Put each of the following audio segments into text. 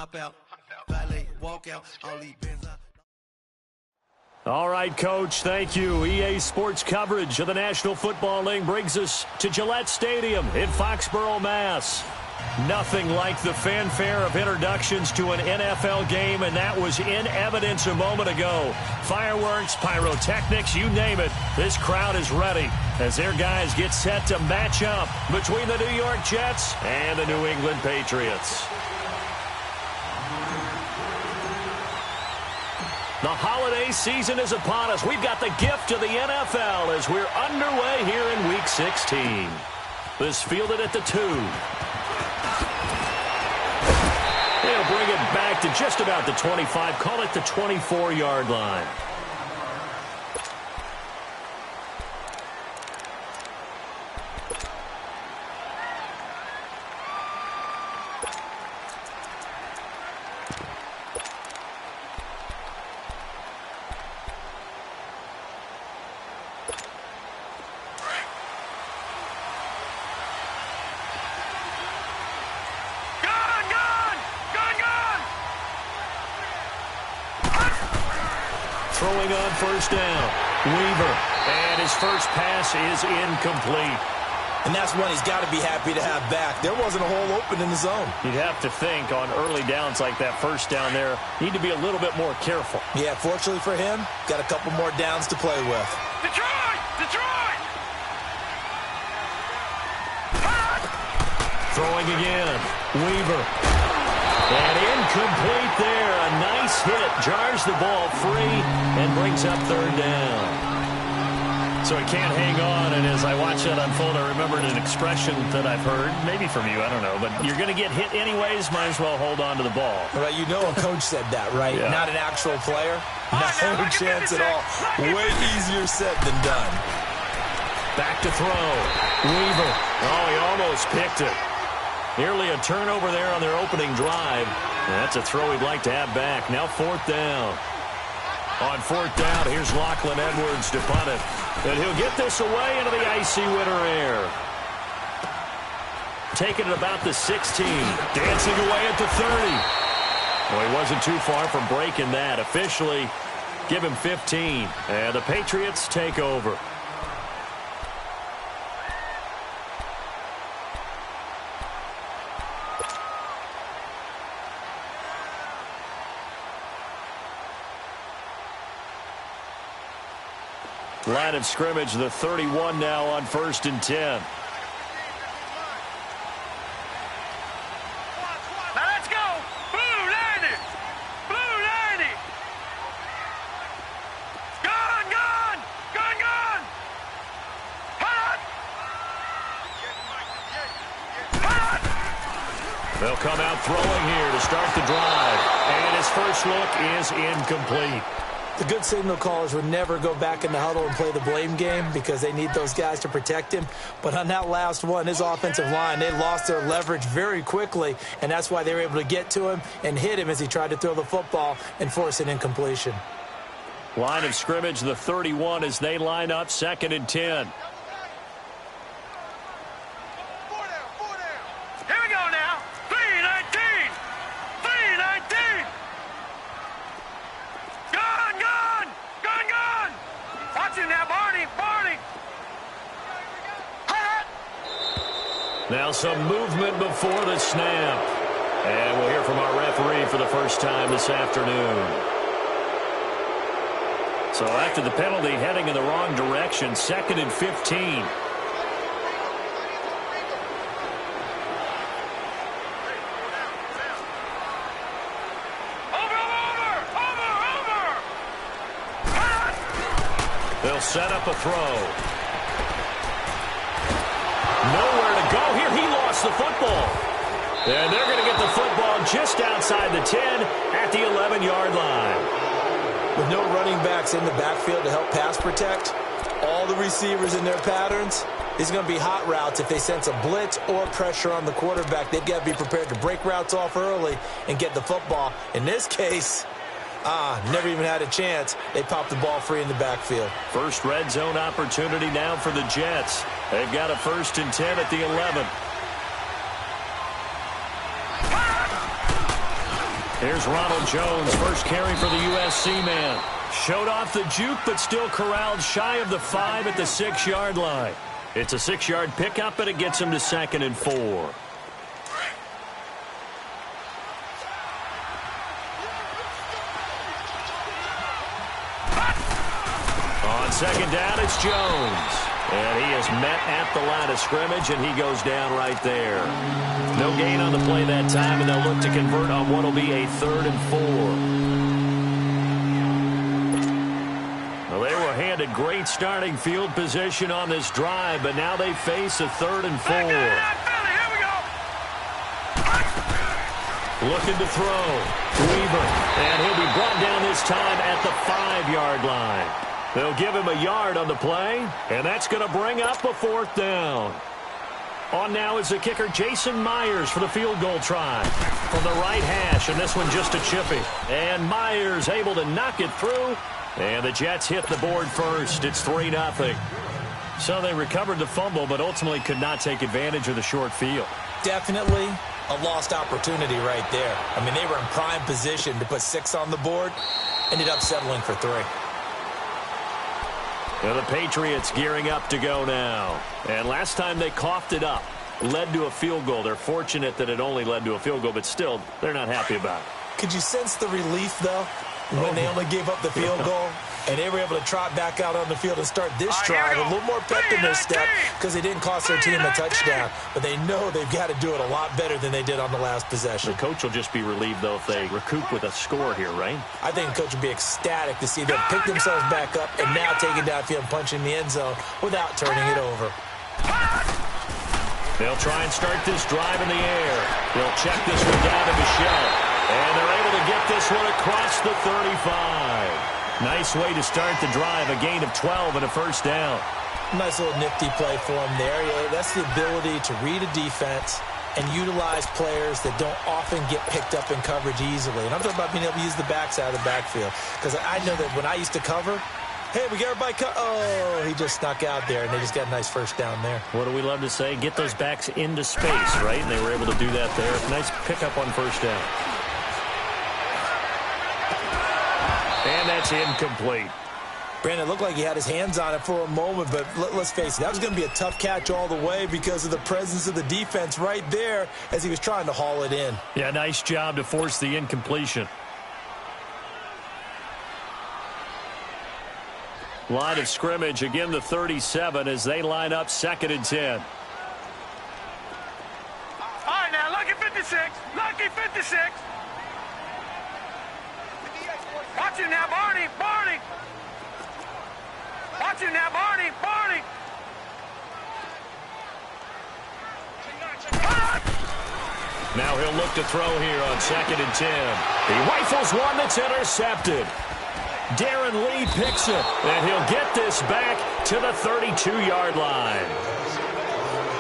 hop out, valet, walk out, all these Benz out. All right, Coach, thank you. EA Sports coverage of the National Football League brings us to Gillette Stadium in Foxborough, Mass. Nothing like the fanfare of introductions to an NFL game, and that was in evidence a moment ago. Fireworks, pyrotechnics, you name it. This crowd is ready as their guys get set to match up between the New York Jets and the New England Patriots. The holiday season is upon us. We've got the gift of the NFL as we're underway here in Week 16. This fielded at the 2. They'll bring it back to just about the 25. Call it the 24-yard line. Throwing on first down, Weaver, and his first pass is incomplete. And that's one he's got to be happy to have back. There wasn't a hole open in the zone. You'd have to think on early downs like that first down there, need to be a little bit more careful. Yeah, fortunately for him, got a couple more downs to play with. Detroit! Detroit! Throwing again, Weaver. And incomplete there. A nice hit. Jars the ball free and brings up third down. So he can't hang on. And as I watch that unfold, I remembered an expression that I've heard, maybe from you, I don't know. But you're going to get hit anyways, might as well hold on to the ball. Right, you know a coach said that, right? Yeah. Not an actual player. No chance at all. Way easier said than done. Back to throw. Weaver. Oh, he almost picked it. Nearly a turnover there on their opening drive. That's a throw he'd like to have back. Now fourth down. On fourth down, here's Lachlan Edwards to punt it. And he'll get this away into the icy winter air. Taking it about the 16. Dancing away at the 30. Well, he wasn't too far from breaking that. Officially, give him 15. And the Patriots take over. Line of scrimmage, the 31 now on 1st and 10. Now let's go! Blue 90! Blue 90! Gun, gun! Gun, gun! Hot! Hot! They'll come out throwing here to start the drive. And his first look is incomplete. The good signal callers would never go back in the huddle and play the blame game because they need those guys to protect him. But on that last one, his offensive line, they lost their leverage very quickly, and that's why they were able to get to him and hit him as he tried to throw the football and force an incompletion. Line of scrimmage, the 31 as they line up 2nd and 10. Here we go now! 319! 319! Gun, gun! Gun, gun! Watch him now, Barney! Barney! Hot! Now some movement before the snap. And we'll hear from our referee for the first time this afternoon. So after the penalty, heading in the wrong direction, 2nd and 15. They'll set up a throw. Nowhere to go here. He lost the football. And they're going to get the football just outside the 10 at the 11-yard line. With no running backs in the backfield to help pass protect, all the receivers in their patterns, these are going to be hot routes. If they sense a blitz or pressure on the quarterback, they've got to be prepared to break routes off early and get the football. In this case, never even had a chance. They popped the ball free in the backfield. First red zone opportunity now for the Jets. They've got a 1st and 10 at the 11. Here's Ronald Jones, first carry for the USC man. Showed off the juke, but still corralled shy of the 5 at the 6-yard line. It's a 6-yard pickup, and it gets him to 2nd and 4. On 2nd down, it's Jones. And he is met at the line of scrimmage, and he goes down right there. No gain on the play that time, and they'll look to convert on what will be a 3rd and 4. Well, they were handed great starting field position on this drive, but now they face a 3rd and 4. Looking to throw. Weaver, and he'll be brought down this time at the 5-yard line. They'll give him a yard on the play, and that's going to bring up a 4th down. On now is the kicker, Jason Myers, for the field goal try. From the right hash, and this one just a chippy. And Myers able to knock it through, and the Jets hit the board first. It's 3-0. So they recovered the fumble, but ultimately could not take advantage of the short field. Definitely a lost opportunity right there. I mean, they were in prime position to put 6 on the board, ended up settling for 3. Well, the Patriots gearing up to go now. And last time they coughed it up, led to a field goal. They're fortunate that it only led to a field goal, but still, they're not happy about it. Could you sense the relief, though, when they only gave up the field goal? And they were able to trot back out on the field and start this drive a little more pep in their step because they didn't cost their team a touchdown. But they know they've got to do it a lot better than they did on the last possession. The coach will just be relieved, though, if they recoup with a score here, right? I think the coach will be ecstatic to see them pick themselves back up and now take it downfield and punch in the end zone without turning it over. They'll try and start this drive in the air. They'll check this one down to Michelle. And they're able to get this one across the 35. Nice way to start the drive, a gain of 12 and a 1st down. Nice little nifty play for him there. Yeah, that's the ability to read a defense and utilize players that don't often get picked up in coverage easily. And I'm talking about being able to use the backside of the backfield. Because I know that when I used to cover, hey, we got everybody oh, he just snuck out there, and they just got a nice 1st down there. What do we love to say? Get those backs into space, right? And they were able to do that there. Nice pickup on 1st down. And that's incomplete. Brandon, it looked like he had his hands on it for a moment, but let's face it, that was going to be a tough catch all the way because of the presence of the defense right there as he was trying to haul it in. Yeah, nice job to force the incompletion. Line of scrimmage, again the 37 as they line up 2nd and 10. All right, now, lucky 56. Lucky 56. Watch it now, Barney. Barney. Watch it now, Barney. Barney. Now he'll look to throw here on 2nd and 10. He rifles one that's intercepted. Darren Lee picks it, and he'll get this back to the 32-yard line.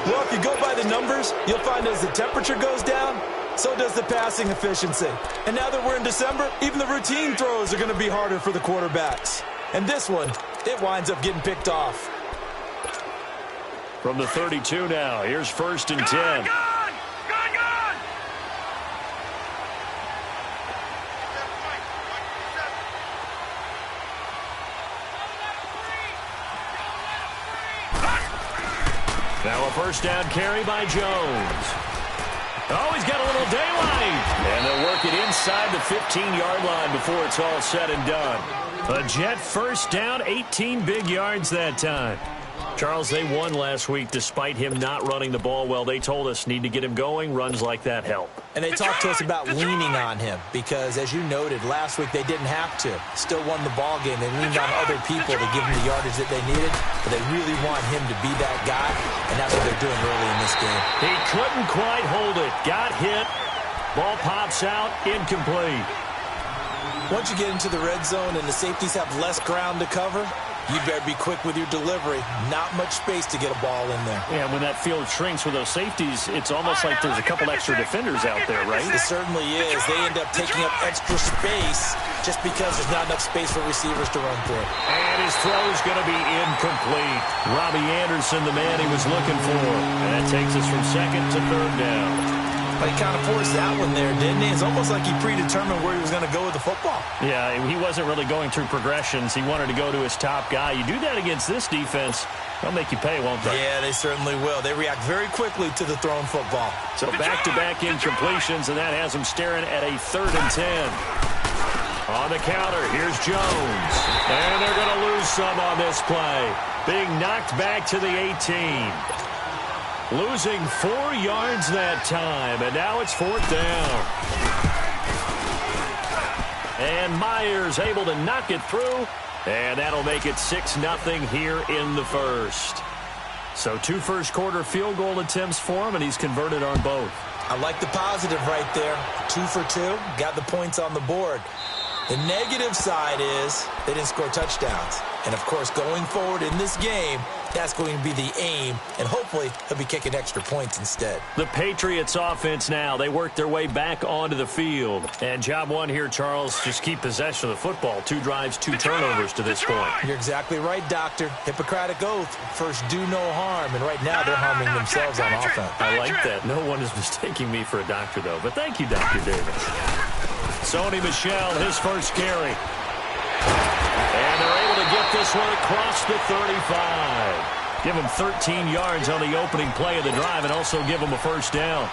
Well, if you go by the numbers, you'll find as the temperature goes down, so does the passing efficiency. And now that we're in December, even the routine throws are going to be harder for the quarterbacks. And this one, it winds up getting picked off. From the 32 now, here's 1st and 10. Now a 1st down carry by Jones. Oh, he's got a little daylight. And they'll work it inside the 15-yard line before it's all said and done. A Jet 1st down, 18 big yards that time. Charles, they won last week despite him not running the ball well. They told us need to get him going. Runs like that help. And they talked to us about leaning on him because, as you noted, last week they didn't have to. Still won the ball game. They leaned on other people to give them the yardage that they needed, but they really want him to be that guy, and that's what they're doing early in this game. He couldn't quite hold it. Got hit. Ball pops out. Incomplete. Once you get into the red zone and the safeties have less ground to cover, you better be quick with your delivery. Not much space to get a ball in there. Yeah, when that field shrinks with those safeties, it's almost like there's a couple extra defenders out there, right? It certainly is. They end up taking up extra space just because there's not enough space for receivers to run through. And his throw's going to be incomplete. Robbie Anderson, the man he was looking for. And that takes us from 2nd to 3rd down. But he kind of forced that one there, didn't he? It's almost like he predetermined where he was going to go with the football. Yeah, he wasn't really going through progressions. He wanted to go to his top guy. You do that against this defense, they'll make you pay, won't they? Yeah, they certainly will. They react very quickly to the thrown football. So back-to-back incompletions, and that has him staring at a 3rd and 10. On the counter, here's Jones. And they're going to lose some on this play. Being knocked back to the 18. Losing 4 yards that time, and now it's 4th down. And Myers able to knock it through, and that'll make it 6-0 here in the first. So 2 first-quarter field goal attempts for him, and he's converted on both. I like the positive right there. 2 for 2, got the points on the board. The negative side is they didn't score touchdowns. And, of course, going forward in this game, that's going to be the aim, and hopefully he'll be kicking extra points instead. The Patriots offense now. They work their way back onto the field. And job one here, Charles, just keep possession of the football. 2 drives, 2 turnovers to this point. You're exactly right, Doctor. Hippocratic oath. First, do no harm. And right now, they're harming themselves on offense. I like that. No one is mistaking me for a doctor, though. But thank you, Dr. Davis. Sony Michel, his first carry. And they're able to get this one across the 35. Give him 13 yards on the opening play of the drive and also give him a first down.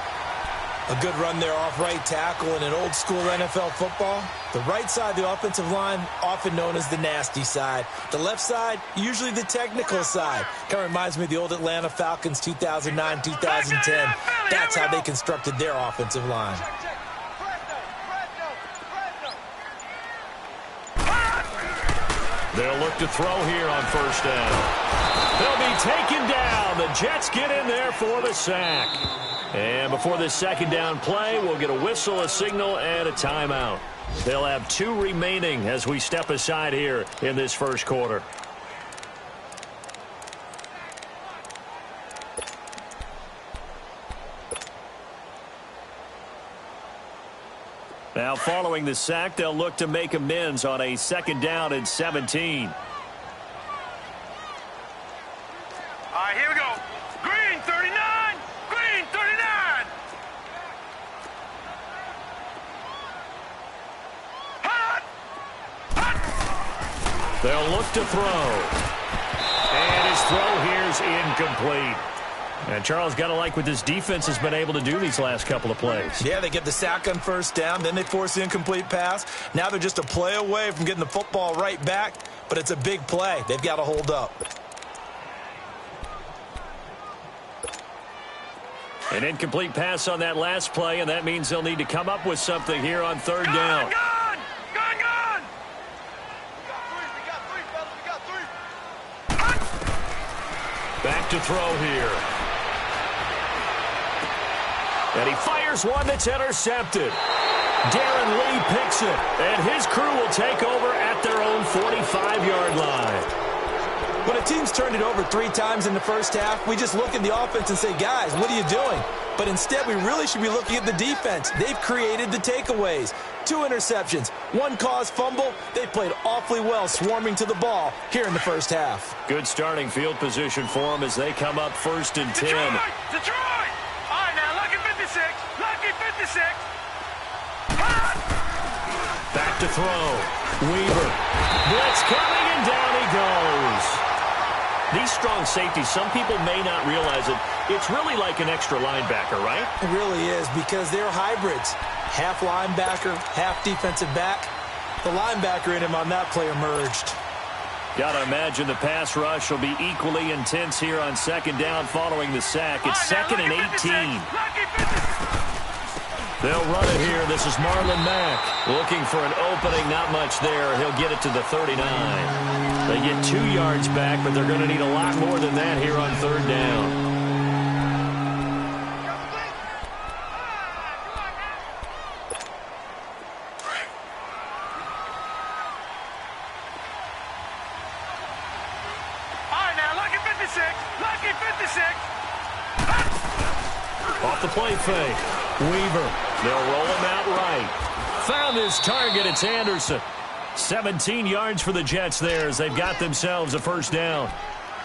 A good run there off right tackle in an old-school NFL football. The right side of the offensive line, often known as the nasty side. The left side, usually the technical side. Kind of reminds me of the old Atlanta Falcons 2009-2010. That's how they constructed their offensive line. They'll look to throw here on first down. They'll be taken down. The Jets get in there for the sack. And before this second down play, we'll get a whistle, a signal, and a timeout. They'll have 2 remaining as we step aside here in this first quarter. Now, following the sack, they'll look to make amends on a 2nd down and 17. All right, here we go. Green 39. Green 39. Hot. Hot. They'll look to throw. And his throw here's incomplete. And Charles, got to like what this defense has been able to do these last couple of plays. Yeah, they get the sack on first down, then they force the incomplete pass. Now they're just a play away from getting the football right back, but it's a big play. They've got to hold up. An incomplete pass on that last play, and that means they'll need to come up with something here on 3rd down. Gone. Back to throw here. And he fires one that's intercepted. Darren Lee picks it, and his crew will take over at their own 45-yard line. When a team's turned it over 3 times in the first half, we just look at the offense and say, guys, what are you doing? But instead, we really should be looking at the defense. They've created the takeaways. 2 interceptions, 1 caused fumble. They played awfully well swarming to the ball here in the first half. Good starting field position for them as they come up 1st and 10. Detroit! All right, now, lucky 56. Lucky 56. Back to throw. Weaver. Blitz coming, and down he goes. These strong safeties, some people may not realize it. It's really like an extra linebacker, right? It really is, because they're hybrids. Half linebacker, half defensive back. The linebacker in him on that play emerged. Got to imagine the pass rush will be equally intense here on 2nd down following the sack. It's 2nd and 18. They'll run it here. This is Marlon Mack looking for an opening. Not much there. He'll get it to the 39. They get 2 yards back, but they're going to need a lot more than that here on 3rd down. Off the play fake. Weaver. They'll roll him out right. Found his target. It's Anderson. 17 yards for the Jets there as they've got themselves a first down.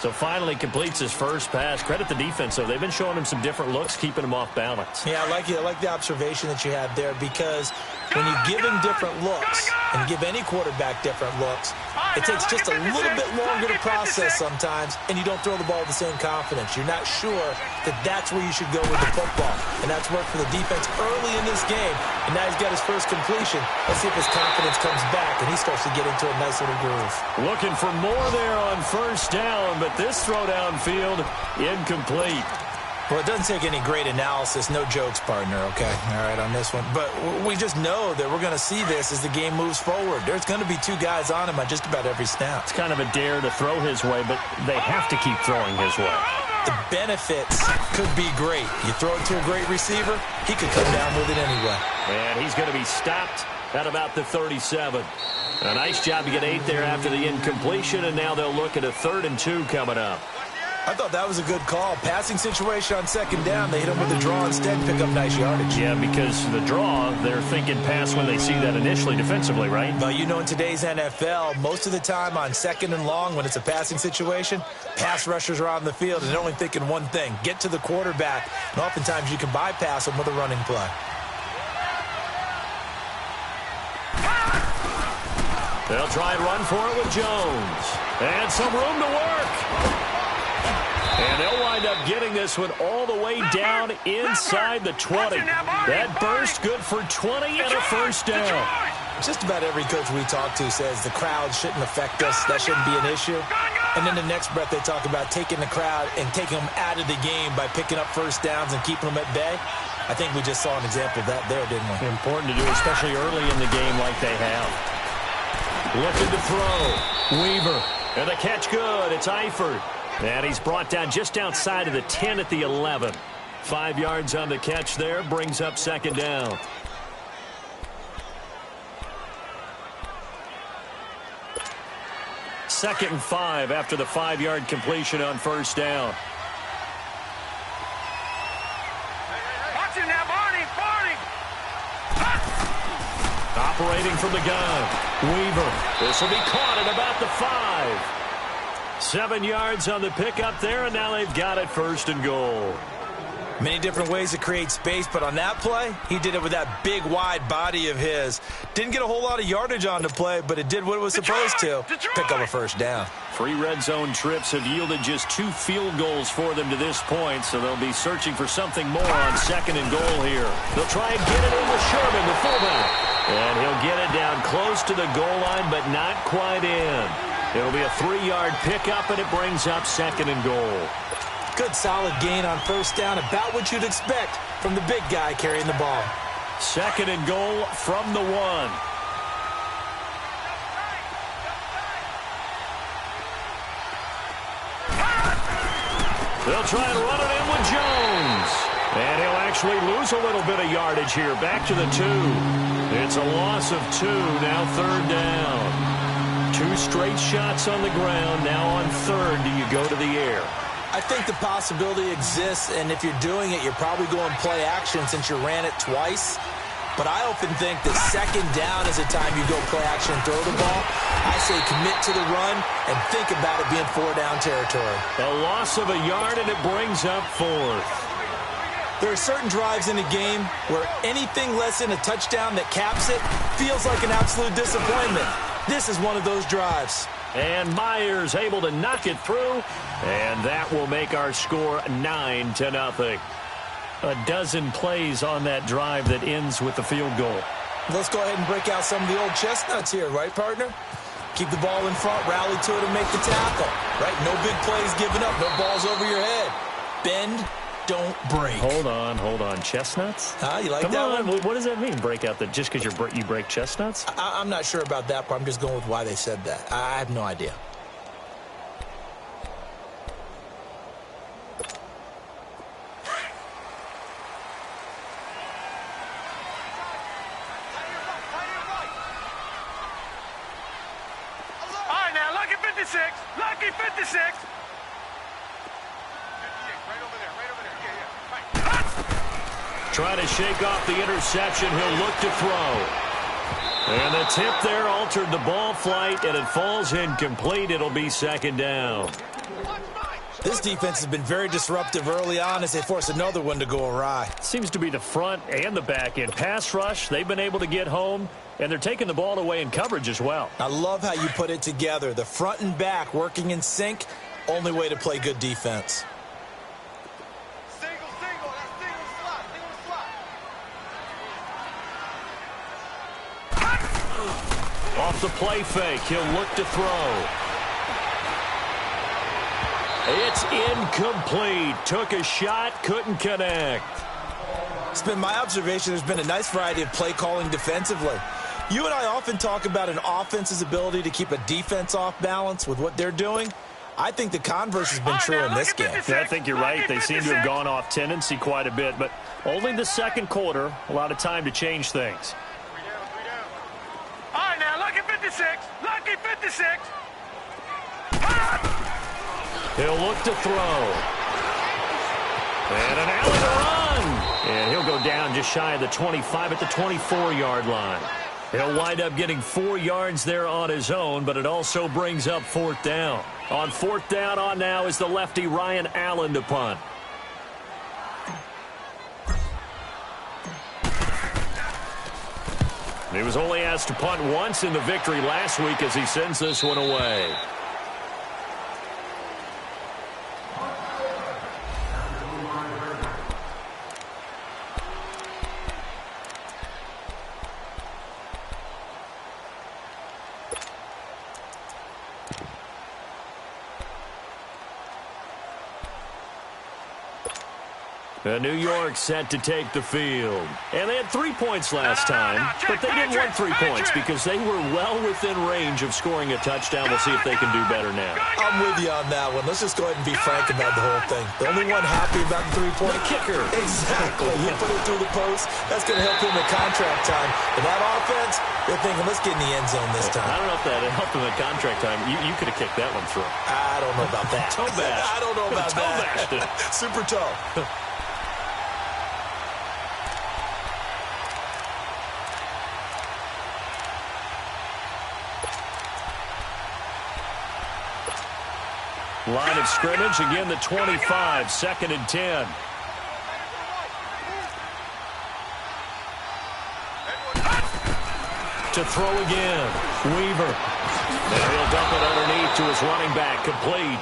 So finally completes his first pass. Credit the defense, though. They've been showing him some different looks, keeping him off balance. Yeah, I like the observation that you had there, because when you give him different looks and give any quarterback different looks, it takes just a little bit longer to process sometimes, and you don't throw the ball with the same confidence. You're not sure that that's where you should go with the football, and that's worked for the defense early in this game, and now he's got his first completion. Let's see if his confidence comes back, and he starts to get into a nice little groove. Looking for more there on first down, but this throw downfield, incomplete. Well, it doesn't take any great analysis. No jokes, partner, okay? All right, on this one. But we just know that we're going to see this as the game moves forward. There's going to be two guys on him on just about every snap. It's kind of a dare to throw his way, but they have to keep throwing his way. The benefits could be great. You throw it to a great receiver, he could come down with it anyway. And he's going to be stopped at about the 37. A nice job to get 8 there after the incompletion, and now they'll look at a 3rd and 2 coming up. I thought that was a good call. Passing situation on second down. They hit him with the draw instead and pick up nice yardage. Yeah, because the draw, they're thinking pass when they see that initially defensively, right? Well, you know, in today's NFL, most of the time on second and long, when it's a passing situation, pass rushers are on the field and they're only thinking one thing: get to the quarterback. And oftentimes you can bypass them with a running play. They'll try and run for it with Jones. And some room to work. And they'll wind up getting this one all the way down inside the 20. That burst good for 20 and a first down. Just about every coach we talk to says the crowd shouldn't affect us. That shouldn't be an issue. And then the next breath they talk about taking the crowd and taking them out of the game by picking up first downs and keeping them at bay. I think we just saw an example of that there, didn't we? Important to do, especially early in the game like they have. Looking to throw. Weaver. And the catch good. It's Eifert. And he's brought down just outside of the 10 at the 11. 5 yards on the catch there. Brings up second down. Second and 5 after the 5-yard completion on first down. Watch it now, Barney! Operating from the gun. Weaver. This will be caught at about the 5. 7 yards on the pickup there, and now they've got it 1st and goal. Many different ways to create space, but on that play, he did it with that big, wide body of his. Didn't get a whole lot of yardage on the play, but it did what it was supposed to. Pick up a first down. 3 red zone trips have yielded just 2 field goals for them to this point, so they'll be searching for something more on 2nd and goal here. They'll try and get it in with Sherman, the fullback. And he'll get it down close to the goal line, but not quite in. It'll be a 3-yard pickup, and it brings up 2nd and goal. Good solid gain on first down, about what you'd expect from the big guy carrying the ball. 2nd and goal from the 1. They'll try and run it in with Jones. And he'll actually lose a little bit of yardage here. Back to the 2. It's a loss of 2, now 3rd down. 2 straight shots on the ground. Now on 3rd, do you go to the air? I think the possibility exists, and if you're doing it, you're probably going play action since you ran it twice. But I often think that 2nd down is a time you go play action and throw the ball. I say commit to the run and think about it being 4-down territory. A loss of a yard, and it brings up 4th. There are certain drives in a game where anything less than a touchdown that caps it feels like an absolute disappointment. This is one of those drives. And Myers able to knock it through, and that will make our score 9-0. A dozen plays on that drive that ends with the field goal. Let's go ahead and break out some of the old chestnuts here, right, partner? Keep the ball in front, rally to it, and make the tackle. Right? No big plays given up, no balls over your head. Bend, don't break. Hold on. Chestnuts? You like Come that on. one? What does that mean, break out? Just because you break chestnuts? I'm not sure about that part. I'm just going with why they said that. I have no idea. All right, now, lucky 56. Lucky 56. Try to shake off the interception. He'll look to throw. And the tip there altered the ball flight, and it falls incomplete. It'll be 2nd down. This defense has been very disruptive early on as they force another one to go awry. Seems to be the front and the back end. Pass rush, they've been able to get home, and they're taking the ball away in coverage as well. I love how you put it together. The front and back working in sync, only way to play good defense. Off the play fake, he'll look to throw. It's incomplete. Took a shot, couldn't connect. It's been my observation there's been a nice variety of play calling defensively. You and I often talk about an offense's ability to keep a defense off balance with what they're doing. I think the converse has been true in this game. Yeah, I think you're right. They seem to have gone off tendency quite a bit, but only the second quarter, a lot of time to change things. All right, now, lucky 56. Lucky 56. He'll look to throw. And an alley to run. And he'll go down just shy of the 25 at the 24-yard line. He'll wind up getting 4 yards there on his own, but it also brings up fourth down. On fourth down on now is the lefty Ryan Allen to punt. He was only asked to punt once in the victory last week as he sends this one away. New York set to take the field. And they had 3 points last time, but they didn't want 3 points because they were well within range of scoring a touchdown. We'll see if they can do better now. I'm with you on that one. Let's just go ahead and be frank about the whole thing. The only one happy about the 3-point kicker. Exactly. He put it through the post. That's going to help him at contract time. But that offense, they're thinking, let's get in the end zone this time. I don't know if that helped him at contract time. You could have kicked that one through. I don't know about that. Toe bash. I don't know about toe that. Super toe. Line of scrimmage, again the 25, 2nd and 10. To throw again, Weaver. And he'll dump it underneath to his running back, complete.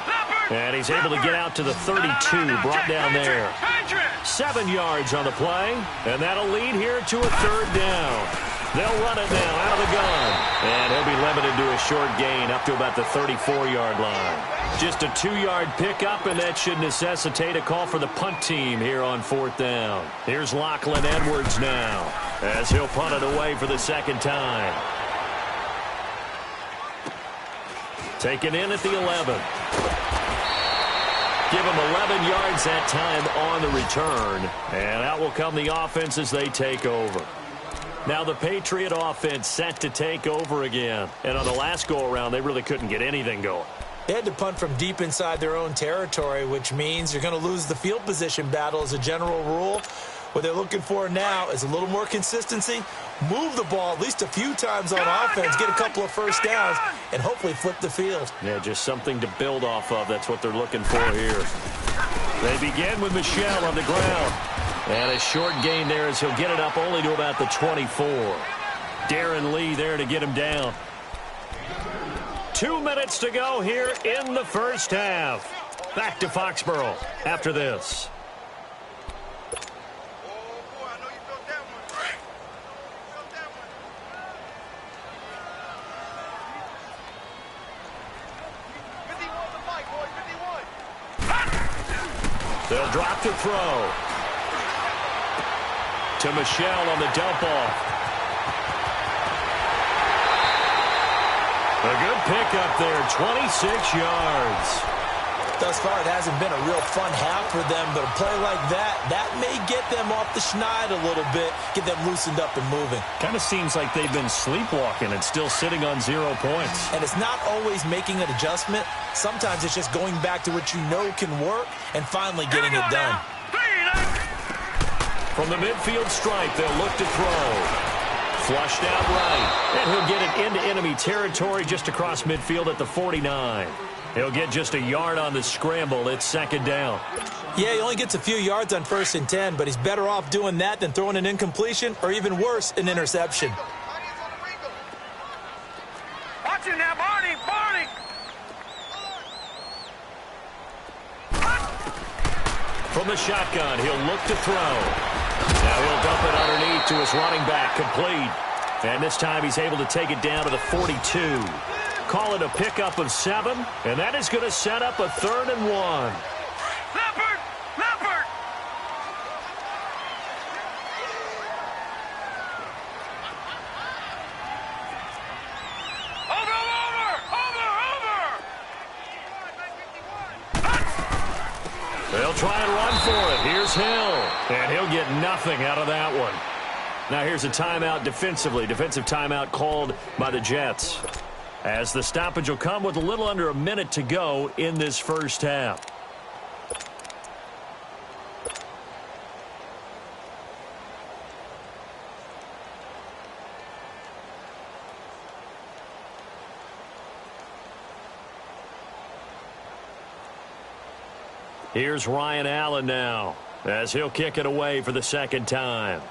And he's able to get out to the 32, brought down there. 7 yards on the play, and that'll lead here to a 3rd down. They'll run it now out of the gun. And he'll be limited to a short gain up to about the 34-yard line. Just a 2-yard pickup, and that should necessitate a call for the punt team here on 4th down. Here's Lachlan Edwards now as he'll punt it away for the 2nd time. Taken in at the 11. Give him 11 yards that time on the return. And out will come the offense as they take over. Now the Patriot offense set to take over again. And on the last go-around, they really couldn't get anything going. They had to punt from deep inside their own territory, which means you're going to lose the field position battle as a general rule. What they're looking for now is a little more consistency, move the ball at least a few times on offense, get a couple of first downs, and hopefully flip the field. Yeah, just something to build off of. That's what they're looking for here. They begin with Michel on the ground. And a short gain there as he'll get it up only to about the 24. Darren Lee there to get him down. 2 minutes to go here in the first half. Back to Foxborough after this. They'll drop to throw. To Michel on the dump off. A good pickup there, 26 yards. Thus far, it hasn't been a real fun half for them, but a play like that may get them off the schneid a little bit, get them loosened up and moving. Kind of seems like they've been sleepwalking and still sitting on 0 points. And it's not always making an adjustment. Sometimes it's just going back to what you know can work and finally getting it done. From the midfield stripe, they'll look to throw. Flushed out right. And he'll get it into enemy territory just across midfield at the 49. He'll get just a yard on the scramble. It's second down. Yeah, he only gets a few yards on 1st and 10, but he's better off doing that than throwing an incompletion or even worse, an interception. Watch it now, Barney! Barney! From the shotgun, he'll look to throw. Now he'll dump it underneath to his running back, complete. And this time he's able to take it down to the 42. Call it a pickup of 7, and that is going to set up a 3rd and 1. Leopard! Leopard! Over! They'll try and run for it. Here's Hill, and he'll get nothing out of that one. Now here's a timeout defensively. Defensive timeout called by the Jets, as the stoppage will come with a little under a minute to go in this first half. Here's Ryan Allen now, as he'll kick it away for the second time.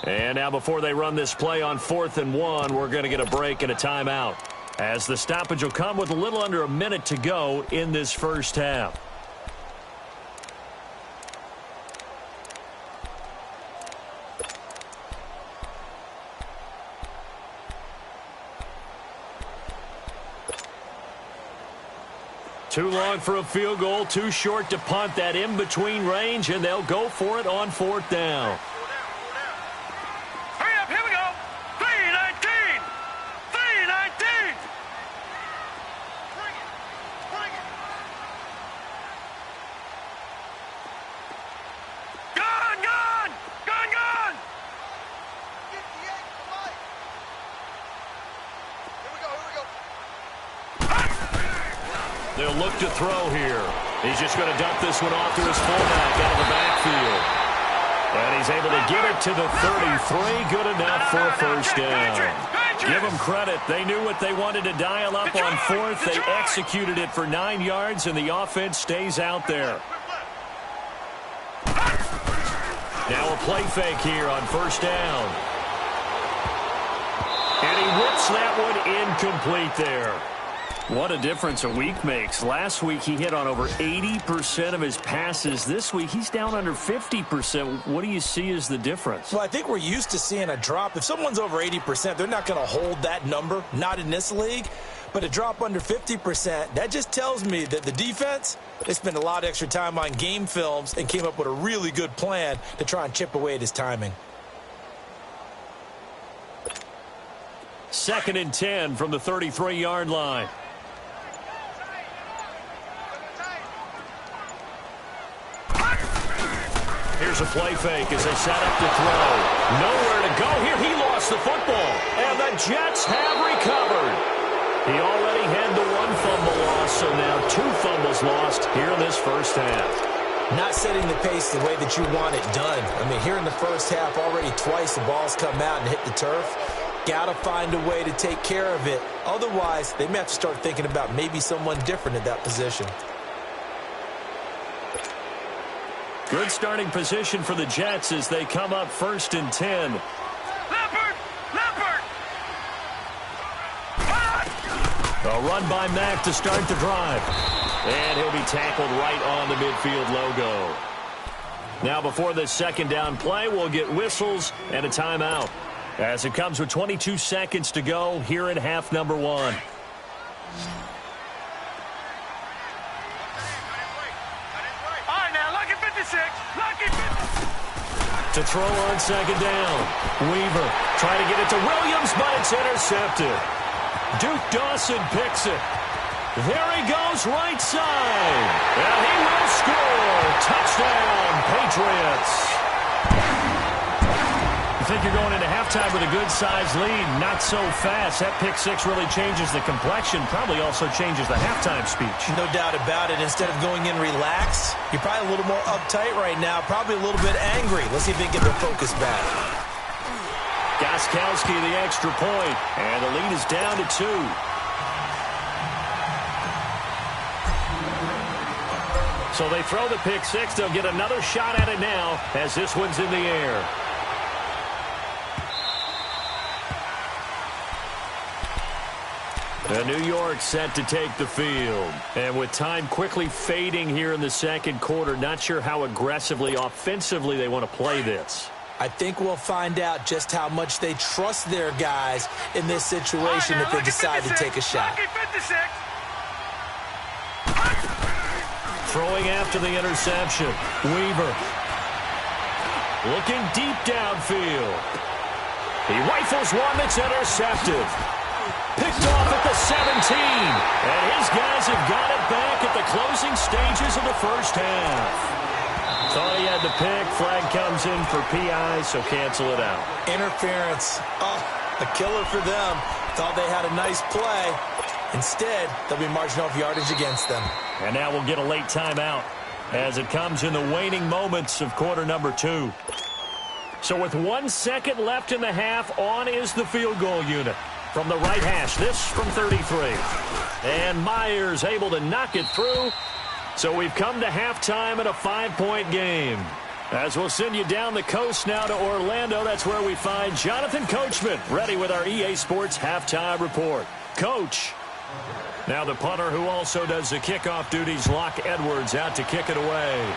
And now before they run this play on 4th and 1, we're going to get a break and a timeout, as the stoppage will come with a little under a minute to go in this first half. Too long for a field goal, too short to punt. That in-between range, and they'll go for it on 4th down. Hurry up, here we go! 3:19! 3:19! Bring it! Bring it! Gun! Gun! Gun! Gun! 58 for life! Here we go, here we go! They'll look to throw here. He's just going to dump this one off to his fullback out of the backfield. And he's able to get it to the 33. Good enough for a first down. Give them credit. They knew what they wanted to dial up on 4th. They executed it for 9 yards, and the offense stays out there. Now a play fake here on 1st down. And he whips that one incomplete there. What a difference a week makes. Last week he hit on over 80% of his passes. This week he's down under 50%. What do you see as the difference? Well, I think we're used to seeing a drop. If someone's over 80%, they're not going to hold that number, not in this league. But a drop under 50%, that just tells me that the defense, they spent a lot of extra time on game films and came up with a really good plan to try and chip away at his timing. 2nd and 10 from the 33-yard line. Here's a play fake as they set up to throw. Nowhere to go here. He lost the football. And the Jets have recovered. He already had the 1 fumble loss, so now 2 fumbles lost here in this first half. Not setting the pace the way that you want it done. I mean, here in the first half, already twice the ball's come out and hit the turf. Got to find a way to take care of it. Otherwise, they may have to start thinking about maybe someone different at that position. Good starting position for the Jets as they come up 1st and 10. Leopard! Leopard! A run by Mack to start the drive. And he'll be tackled right on the midfield logo. Now before this 2nd down play, we'll get whistles and a timeout, as it comes with 22 seconds to go here in half number 1. To throw on 2nd down. Weaver trying to get it to Williams, but it's intercepted. Duke Dawson picks it. There he goes, right side. And he will score. Touchdown, Patriots. think you're going into halftime with a good-sized lead. Not so fast. That pick six really changes the complexion, probably also changes the halftime speech. No doubt about it. Instead of going in relaxed, you're probably a little more uptight right now, probably a little bit angry. Let's see if they can get their focus back. Gostkowski the extra point, and the lead is down to 2. So they throw the pick six. They'll get another shot at it now as this one's in the air. And New York set to take the field. And with time quickly fading here in the second quarter, not sure how aggressively, offensively they want to play this. I think we'll find out just how much they trust their guys in this situation if they decide to take a shot. Throwing after the interception. Weaver. Looking deep downfield. He rifles one that's intercepted. Picked off at the 17. And his guys have got it back at the closing stages of the first half. Thought he had the pick. Flag comes in for PI, so cancel it out. Interference. Oh, a killer for them. Thought they had a nice play. Instead, they'll be marching off yardage against them. And now we'll get a late timeout as it comes in the waning moments of quarter number 2. So with 1 second left in the half, on is the field goal unit. From the right hash, this from 33. And Myers able to knock it through. So we've come to halftime in a 5-point game. As we'll send you down the coast now to Orlando, that's where we find Jonathan Coachman ready with our EA Sports halftime report. Coach. Now the punter who also does the kickoff duties, Locke Edwards, out to kick it away.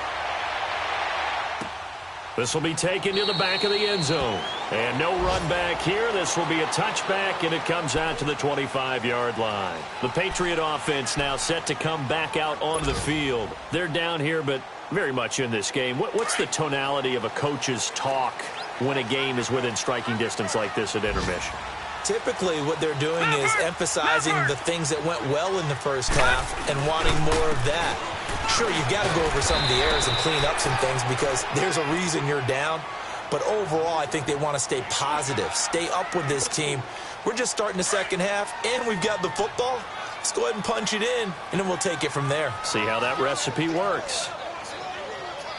This will be taken to the back of the end zone. And no run back here. This will be a touchback, and it comes out to the 25-yard line. The Patriot offense now set to come back out onto the field. They're down here, but very much in this game. What's the tonality of a coach's talk when a game is within striking distance like this at intermission? Typically, what they're doing is emphasizing the things that went well in the first half and wanting more of that. Sure, you've got to go over some of the errors and clean up some things because there's a reason you're down. But overall, I think they want to stay positive, stay up with this team. We're just starting the second half, and we've got the football. Let's go ahead and punch it in, and then we'll take it from there. See how that recipe works.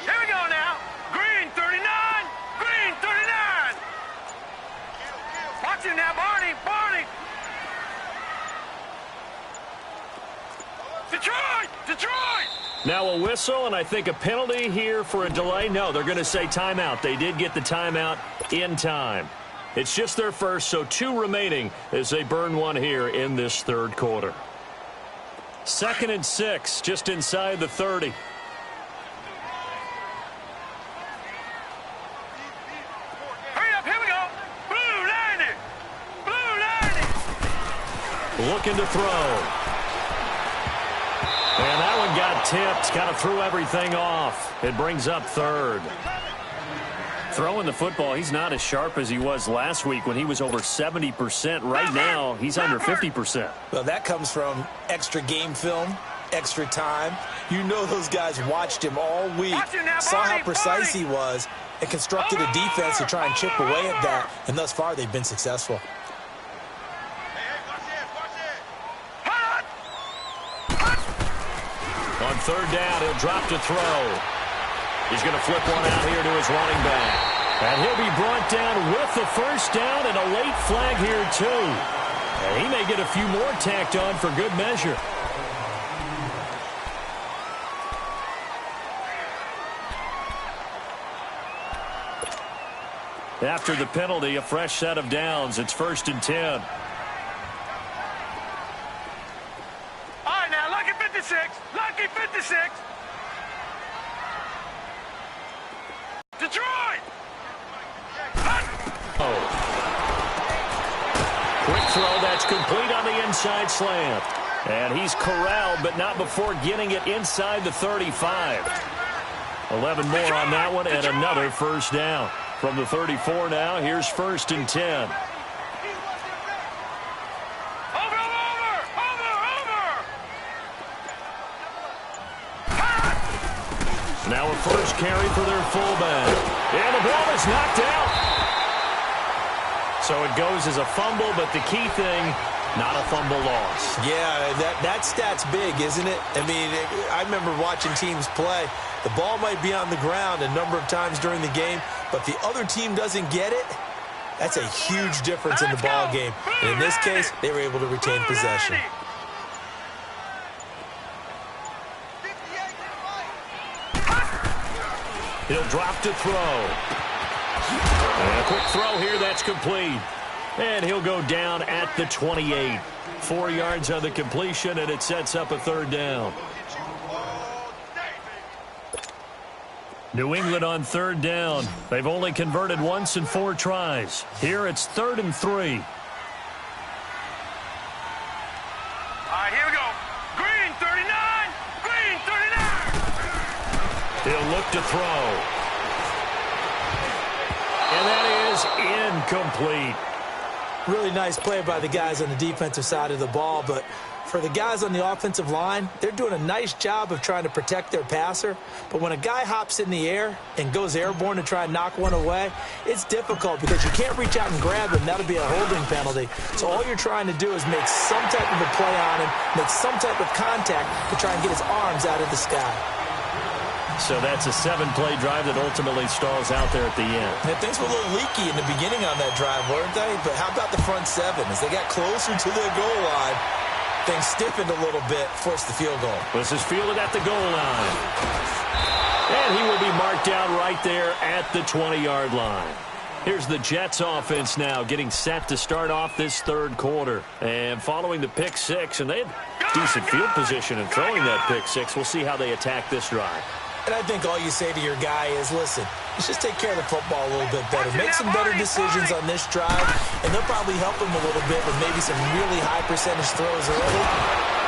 Here we go now. Green 39. Green 39. Watch him now, Barney. Barney. Detroit. Detroit. Now a whistle, and I think a penalty here for a delay. No, they're going to say timeout. They did get the timeout in time. It's just their first, so 2 remaining as they burn one here in this third quarter. 2nd and 6, just inside the 30. Hurry up, here we go. Blue 90. Blue 90. Looking to throw. And that one got tipped. Kind of threw everything off. It brings up 3rd. Throwing the football, he's not as sharp as he was last week when he was over 70%. Right now, he's under 50%. Well, that comes from extra game film, extra time. You know those guys watched him all week, saw how precise he was, and constructed a defense to try and chip away at that. And thus far, they've been successful. On 3rd down, he'll drop to throw. He's going to flip one out here to his running back. And he'll be brought down with the first down and a late flag here, too. And he may get a few more tacked on for good measure. After the penalty, a fresh set of downs. It's 1st and 10. All right, now, lucky 56. Lucky 56. Detroit. Oh. Quick throw that's complete on the inside slant. And he's corralled, but not before getting it inside the 35. 11 more on that one, and another first down. From the 34 now, here's 1st and 10. Now a first carry for their fullback. And the ball is knocked out. So it goes as a fumble, but the key thing, not a fumble loss. Yeah, that stat's big, isn't it? I mean, I remember watching teams play. The ball might be on the ground a number of times during the game, but the other team doesn't get it. That's a huge difference in the ball game. And in this case, they were able to retain possession. He'll drop to throw. And a quick throw here, that's complete. And he'll go down at the 28. 4 yards on the completion, and it sets up a third down. New England on third down. They've only converted once in 4 tries. Here it's 3rd and 3. All right, here we go. Green 39. Green 39. He'll look to throw. And that is incomplete. Really nice play by the guys on the defensive side of the ball, but for the guys on the offensive line, they're doing a nice job of trying to protect their passer. But when a guy hops in the air and goes airborne to try and knock one away, it's difficult because you can't reach out and grab him. That'll be a holding penalty. So all you're trying to do is make some type of a play on him, make some type of contact to try and get his arms out of the sky. So that's a 7-play drive that ultimately stalls out there at the end. And things were a little leaky in the beginning on that drive, weren't they? But how about the front 7? As they got closer to their goal line, things stiffened a little bit, forced the field goal. This is fielded at the goal line. And he will be marked down right there at the 20-yard line. Here's the Jets offense now getting set to start off this third quarter. And following the pick 6, and they had decent field position in throwing that pick 6. We'll see how they attack this drive. And I think all you say to your guy is, listen, let's just take care of the football a little bit better. Make some better decisions on this drive, and they'll probably help him a little bit with maybe some really high percentage throws early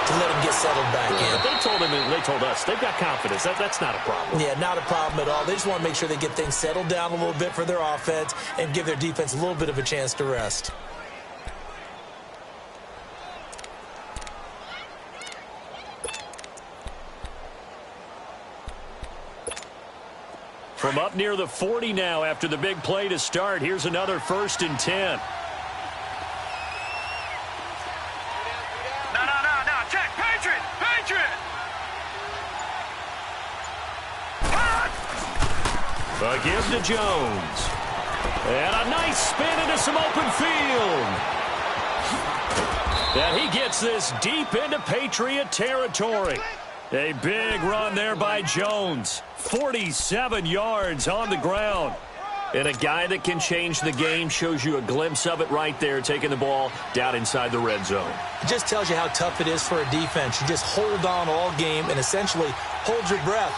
to let him get settled back in. But they told him, and they told us, they've got confidence. That's not a problem. Yeah, not a problem at all. They just want to make sure they get things settled down a little bit for their offense and give their defense a little bit of a chance to rest. From up near the 40 now after the big play to start. Here's another 1st and 10. No. Check. Patriot. Again to Jones. And a nice spin into some open field. And he gets this deep into Patriot territory. A big run there by Jones. 47 yards on the ground. And a guy that can change the game shows you a glimpse of it right there, taking the ball down inside the red zone. It just tells you how tough it is for a defense. You just hold on all game and essentially hold your breath.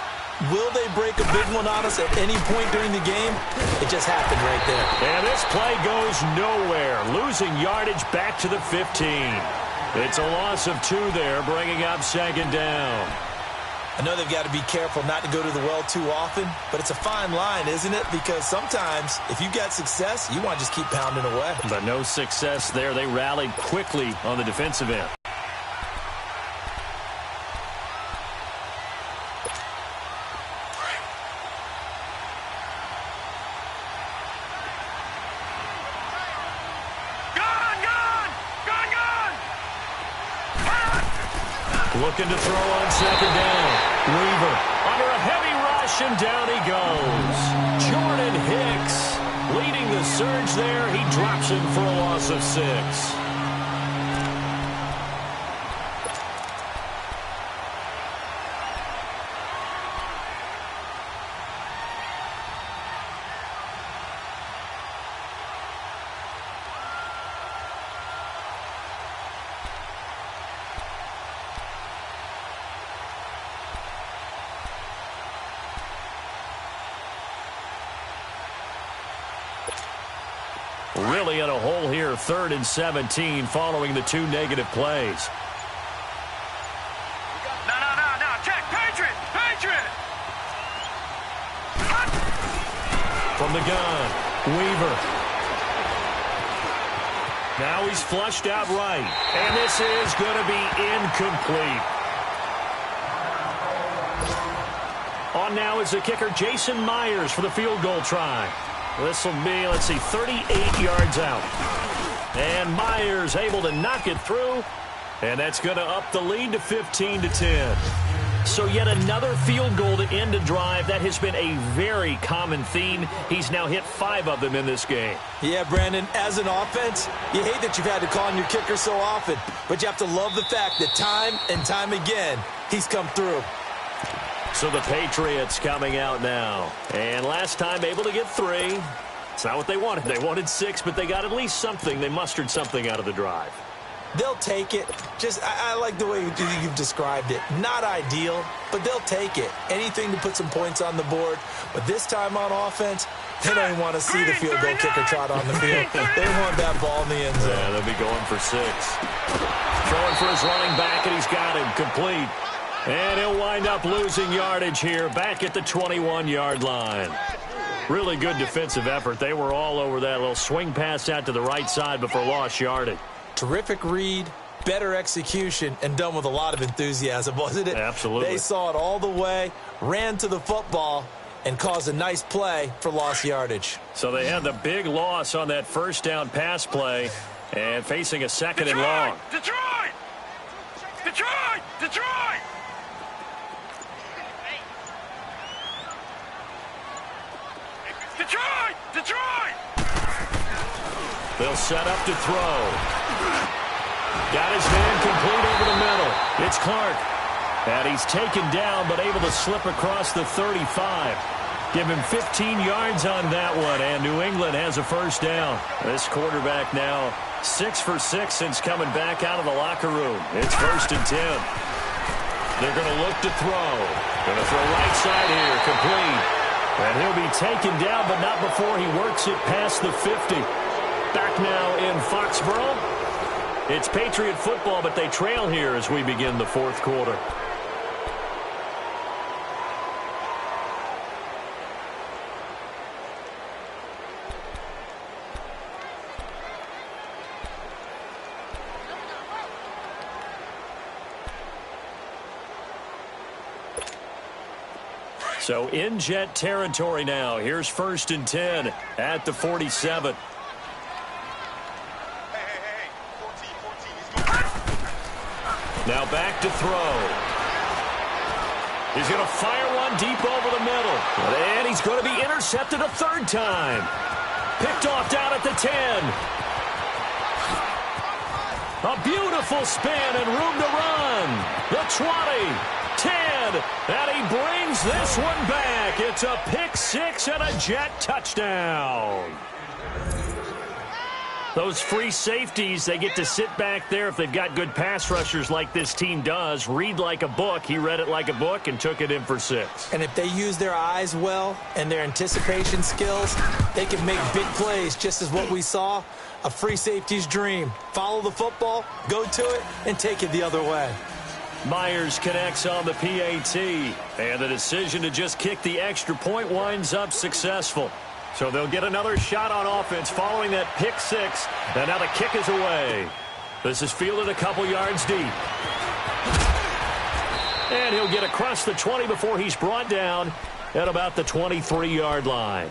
Will they break a big one on us at any point during the game? It just happened right there. And this play goes nowhere. Losing yardage back to the 15. It's a loss of 2 there, bringing up 2nd down. I know they've got to be careful not to go to the well too often, but it's a fine line, isn't it? Because sometimes if you've got success, you want to just keep pounding away. But no success there. They rallied quickly on the defensive end. Looking to throw on 2nd down. Weaver under a heavy rush, and down he goes. Jordan Hicks leading the surge there. He drops him for a loss of 6. Really in a hole here, 3rd and 17 following the 2 negative plays. No. Check. Patriot. From the gun, Weaver. Now he's flushed out right. And this is going to be incomplete. On now is the kicker, Jason Myers, for the field goal try. This will be, let's see, 38 yards out. And Myers able to knock it through. And that's going to up the lead to 15-10. So yet another field goal to end a drive. That has been a very common theme. He's now hit 5 of them in this game. Yeah, Brandon, as an offense, you hate that you've had to call on your kicker so often, but you have to love the fact that time and time again, he's come through. So the Patriots coming out now. And last time able to get 3. It's not what they wanted. They wanted 6, but they got at least something. They mustered something out of the drive. They'll take it. I like the way you've described it. Not ideal, but they'll take it. Anything to put some points on the board. But this time on offense, they don't even want to see the field goal kicker trot on the field. They want that ball in the end zone. Yeah, they'll be going for 6. Throwing for his running back, and he's got him complete. And he'll wind up losing yardage here back at the 21-yard line. Really good defensive effort. They were all over that little swing pass out to the right side before lost yardage. Terrific read, better execution, and done with a lot of enthusiasm, wasn't it? Absolutely. They saw it all the way, ran to the football, and caused a nice play for lost yardage. So they had the big loss on that first down pass play and facing a second and long. Detroit! Detroit! Detroit! Detroit! Detroit! They'll set up to throw. Got his man complete over the middle. It's Clark. And he's taken down but able to slip across the 35. Give him 15 yards on that one, and New England has a first down. This quarterback now 6 for 6 since coming back out of the locker room. It's 1st and 10. They're going to look to throw. Going to throw right side here, complete. And he'll be taken down, but not before he works it past the 50. Back now in Foxborough. It's Patriot football, but they trail here as we begin the 4th quarter. So in Jet territory now. Here's 1st and 10 at the 47. Now back to throw. He's going to fire one deep over the middle. And he's going to be intercepted a 3rd time. Picked off down at the 10. A beautiful spin and room to run. The 20, 10, and he brings this one back. It's a pick 6 and a Jet touchdown. Those free safeties, they get to sit back there if they've got good pass rushers like this team does. Read like a book. He read it like a book and took it in for 6. And if they use their eyes well and their anticipation skills, they can make big plays, just as what we saw. A free safety's dream. Follow the football, go to it, and take it the other way. Myers connects on the PAT. And the decision to just kick the extra point winds up successful. So they'll get another shot on offense following that pick 6. And now the kick is away. This is fielded a couple yards deep. And he'll get across the 20 before he's brought down at about the 23-yard line.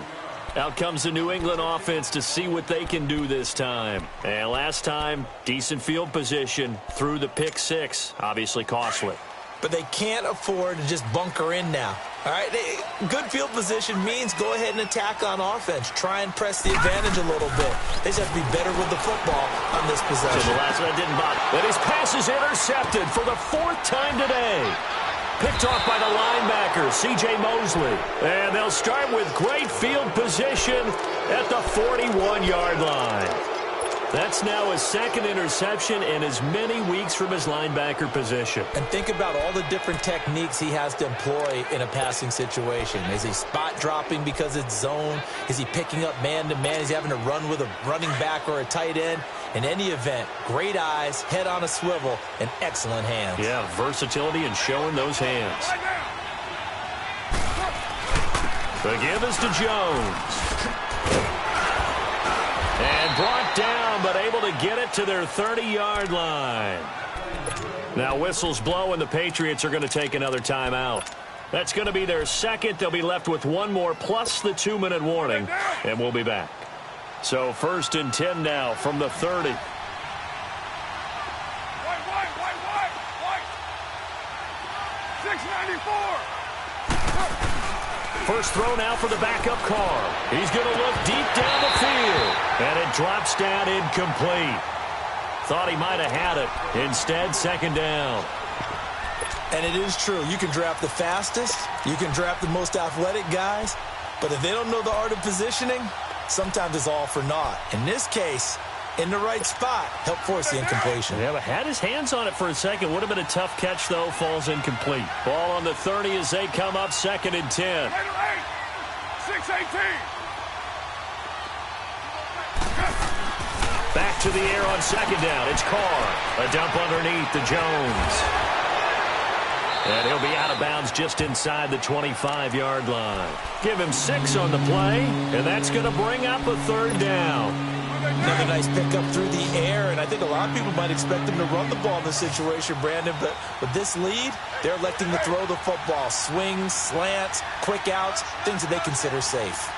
Out comes the New England offense to see what they can do this time. And last time, decent field position through the pick 6. Obviously costly. But they can't afford to just bunker in now. All right, good field position means go ahead and attack on offense. Try and press the advantage a little bit. They just have to be better with the football on this possession. So the last one didn't bother. But his pass is intercepted for the 4th time today. Picked off by the linebacker, C.J. Mosley. And they'll start with great field position at the 41-yard line. That's now his 2nd interception in as many weeks from his linebacker position. And think about all the different techniques he has to employ in a passing situation. Is he spot dropping because it's zone? Is he picking up man-to-man? Is he having to run with a running back or a tight end? In any event, great eyes, head on a swivel, and excellent hands. Yeah, versatility and showing those hands. The give is to Jones. And brought down, but able to get it to their 30-yard line. Now whistles blow, and the Patriots are going to take another timeout. That's going to be their second. They'll be left with one more plus the 2-minute warning, and we'll be back. So 1st and 10 now from the 30. First throw now for the backup car. He's going to look deep down the field, and it drops down incomplete. Thought he might have had it. Instead, 2nd down. And it is true. You can draft the fastest. You can draft the most athletic guys. But if they don't know the art of positioning, sometimes it's all for naught. In this case, in the right spot, help force the incompletion. Yeah, but had his hands on it for a second. Would have been a tough catch, though. Falls incomplete. Ball on the 30 as they come up 2nd and 10. 6-18. Back to the air on 2nd down. It's Carr. A dump underneath to Jones. And he'll be out of bounds just inside the 25-yard line. Give him 6 on the play, and that's going to bring up a 3rd down. Another nice pickup through the air, and I think a lot of people might expect him to run the ball in this situation, Brandon, but with this lead, they're electing to throw the football. Swings, slants, quick outs, things that they consider safe.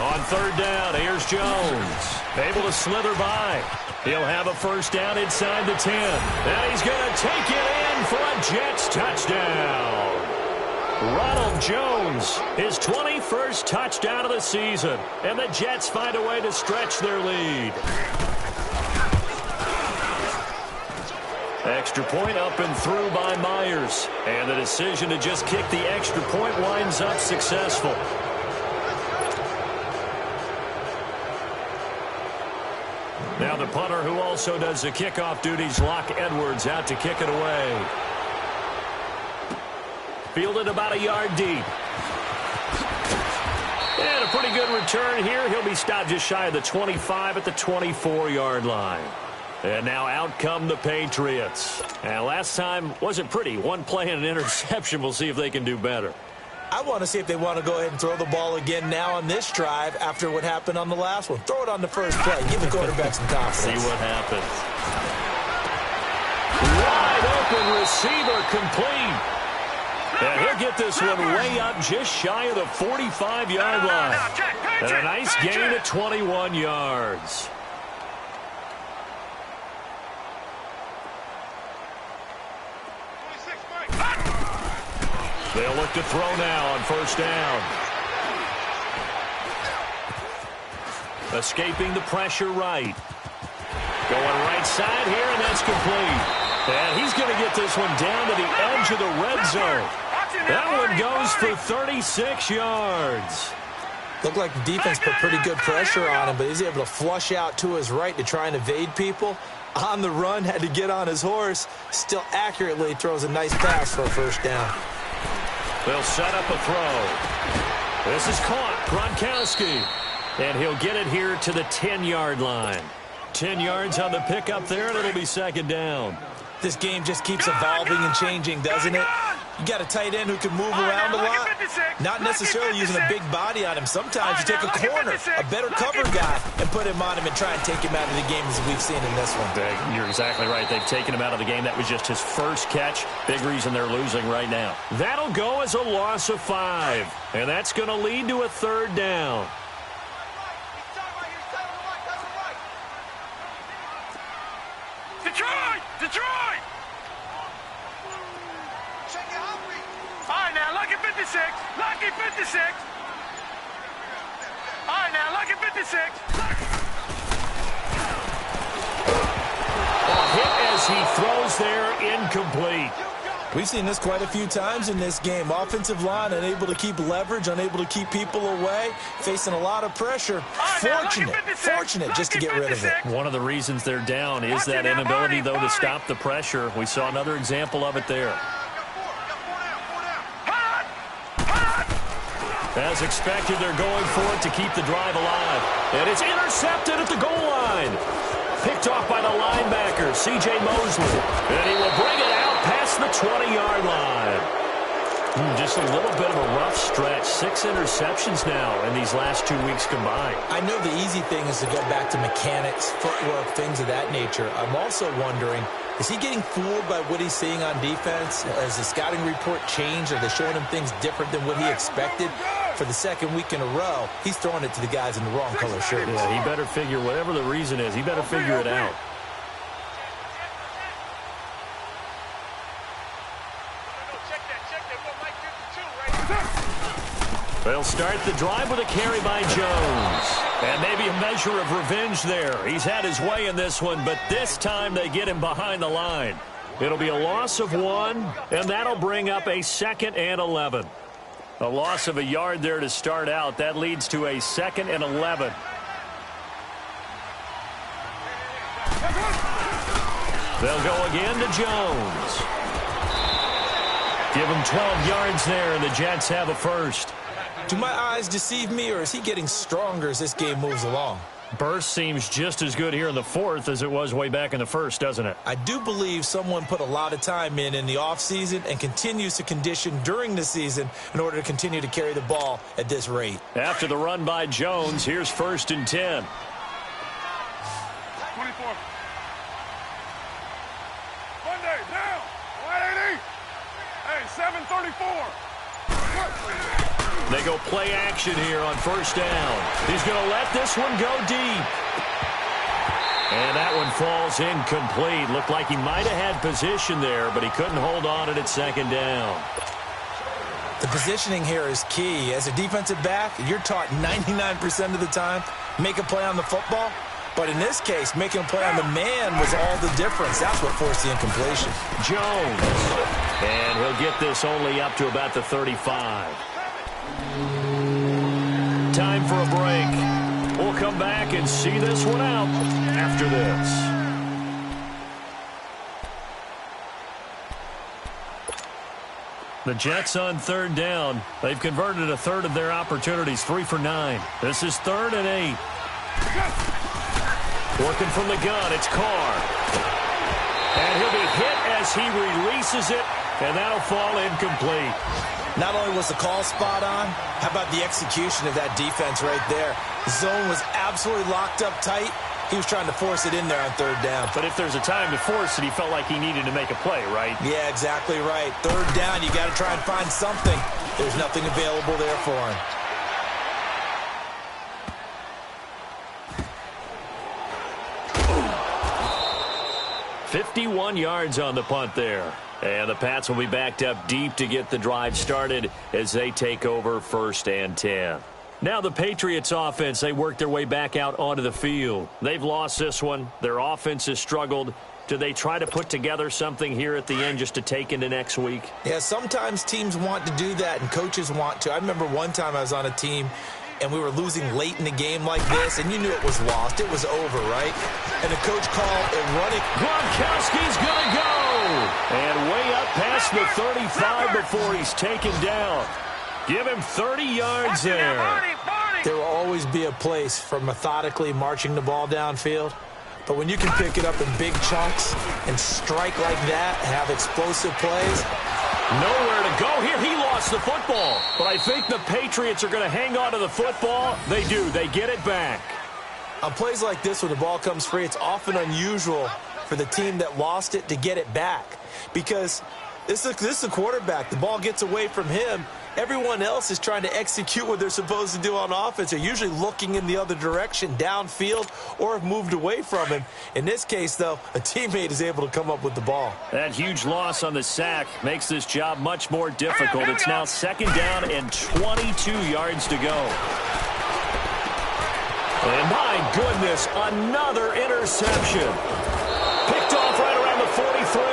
On 3rd down, here's Jones. Able to slither by. He'll have a 1st down inside the 10. And he's going to take it in for a Jets touchdown. Ronald Jones, his 21st touchdown of the season. And the Jets find a way to stretch their lead. Extra point up and through by Myers. And the decision to just kick the extra point winds up successful. Now the punter, who also does the kickoff duties, Locke Edwards, out to kick it away. Fielded about a yard deep. And a pretty good return here. He'll be stopped just shy of the 25 at the 24-yard line. And now out come the Patriots. And last time wasn't pretty. One play and an interception. We'll see if they can do better. I want to see if they want to go ahead and throw the ball again now on this drive after what happened on the last one. Throw it on the first play. Give the quarterback some confidence. See what happens. Wide open receiver complete. And he'll get this one way up just shy of the 45-yard line. And a nice gain at 21 yards. They'll look to throw now on 1st down. Escaping the pressure right. Going right side here, and that's complete. And he's going to get this one down to the edge of the red zone. That one goes for 36 yards. Looked like the defense put pretty good pressure on him, but he's able to flush out to his right to try and evade people. On the run, had to get on his horse. Still accurately throws a nice pass for a 1st down. They'll set up a throw. This is caught. Gronkowski. And he'll get it here to the 10-yard line. 10 yards on the pickup there, and it'll be 2nd down. This game just keeps evolving and changing, doesn't it? You got a tight end who can move around a lot. Not necessarily using a big body on him. Sometimes you take a corner, a better cover guy, and put him on him and try and take him out of the game as we've seen in this one. You're exactly right. They've taken him out of the game. That was just his first catch. Big reason they're losing right now. That'll go as a loss of 5. And that's going to lead to a 3rd down. Detroit! Detroit! All right, now, lucky 56. Lucky 56. All right, now, lucky 56. A hit as he throws there, incomplete. We've seen this quite a few times in this game. Offensive line unable to keep leverage, unable to keep people away, facing a lot of pressure. Fortunate just to get rid of it. One of the reasons they're down is that inability, though, to stop the pressure. We saw another example of it there. As expected, they're going for it to keep the drive alive. And it's intercepted at the goal line. Picked off by the linebacker, C.J. Mosley. And he will bring it out past the 20-yard line. Just a little bit of a rough stretch. 6 interceptions now in these last 2 weeks combined. I know the easy thing is to go back to mechanics, footwork, things of that nature. I'm also wondering, Is he getting fooled by what he's seeing on defense? Has the scouting report changed? Are they showing him things different than what he expected? For the second week in a row, he's throwing it to the guys in the wrong color shirts. Yeah, he better figure, whatever the reason is, he better figure it out. They'll start the drive with a carry by Jones. And maybe a measure of revenge there. He's had his way in this one, but this time they get him behind the line. It'll be a loss of 1, and that'll bring up a 2nd and 11. A loss of a yard there to start out. That leads to a 2nd and 11. They'll go again to Jones. Give him 12 yards there, and the Jets have a first. Do my eyes deceive me, or is he getting stronger as this game moves along? Burst seems just as good here in the 4th as it was way back in the 1st, doesn't it? I do believe someone put a lot of time in the offseason and continues to condition during the season in order to continue to carry the ball at this rate. After the run by Jones, here's 1st and 10. 24. Monday, down. 180. Hey, 734. They go play action here on 1st down. He's going to let this one go deep. And that one falls incomplete. Looked like he might have had position there, but he couldn't hold on it at 2nd down. The positioning here is key. As a defensive back, you're taught 99% of the time, make a play on the football. But in this case, making a play on the man was all the difference. That's what forced the incompletion. Jones. And he'll get this only up to about the 35. Time for a break. We'll come back and see this one out after this. The Jets on 3rd down. They've converted a third of their opportunities, 3 for 9. This is 3rd and 8. Working from the gun, it's Carr. And he'll be hit as he releases it, and that'll fall incomplete. Not only was the call spot on, how about the execution of that defense right there? The zone was absolutely locked up tight. He was trying to force it in there on 3rd down. But if there's a time to force it, he felt like he needed to make a play, right? Yeah, exactly right. 3rd down, you got to try and find something. There's nothing available there for him. "51 yards on the punt there. And the Pats will be backed up deep to get the drive started as they take over 1st and 10. Now the Patriots offense, they work their way back out onto the field. They've lost this one. Their offense has struggled. Do they try to put together something here at the end just to take into next week? Yeah, sometimes teams want to do that and coaches want to. I remember one time I was on a team and we were losing late in the game like this, and you knew it was lost. It was over, right? And the coach called a running. Gronkowski's going to go. And way up past the 35 before he's taken down. Give him 30 yards there. There will always be a place for methodically marching the ball downfield. But when you can pick it up in big chunks and strike like that, have explosive plays. Nowhere to go here. He lost the football. But I think the Patriots are going to hang on to the football. They do. They get it back. On plays like this, when the ball comes free, it's often unusual for the team that lost it to get it back. Because this is a quarterback. The ball gets away from him. Everyone else is trying to execute what they're supposed to do on offense. They're usually looking in the other direction, downfield, or have moved away from him. In this case, though, a teammate is able to come up with the ball. That huge loss on the sack makes this job much more difficult. It's now 2nd down and 22 yards to go. And my goodness, another interception. Picked off right around the 43.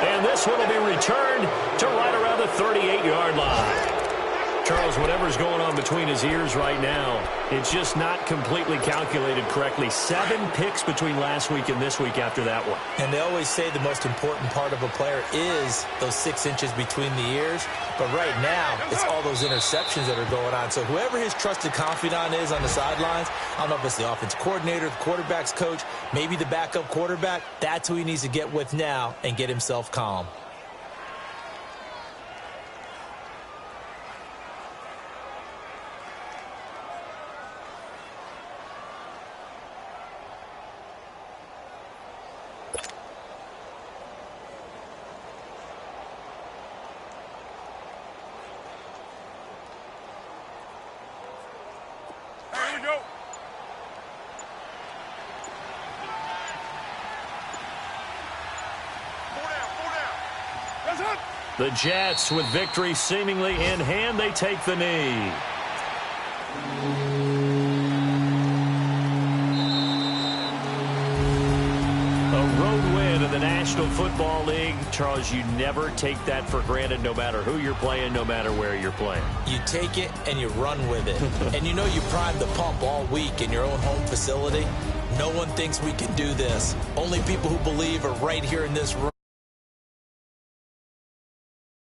And this one will be returned to right around the 38-yard line. Charles, whatever's going on between his ears right now, it's just not completely calculated correctly. 7 picks between last week and this week after that one. And they always say the most important part of a player is those 6 inches between the ears. But right now, it's all those interceptions that are going on. So whoever his trusted confidant is on the sidelines, I don't know if it's the offensive coordinator, the quarterback's coach, maybe the backup quarterback, that's who he needs to get with now and get himself calm. The Jets, with victory seemingly in hand, they take the knee. A road win in the National Football League. Charles, you never take that for granted, no matter who you're playing, no matter where you're playing. You take it and you run with it. And you know you primed the pump all week in your own home facility. No one thinks we can do this. Only people who believe are right here in this room.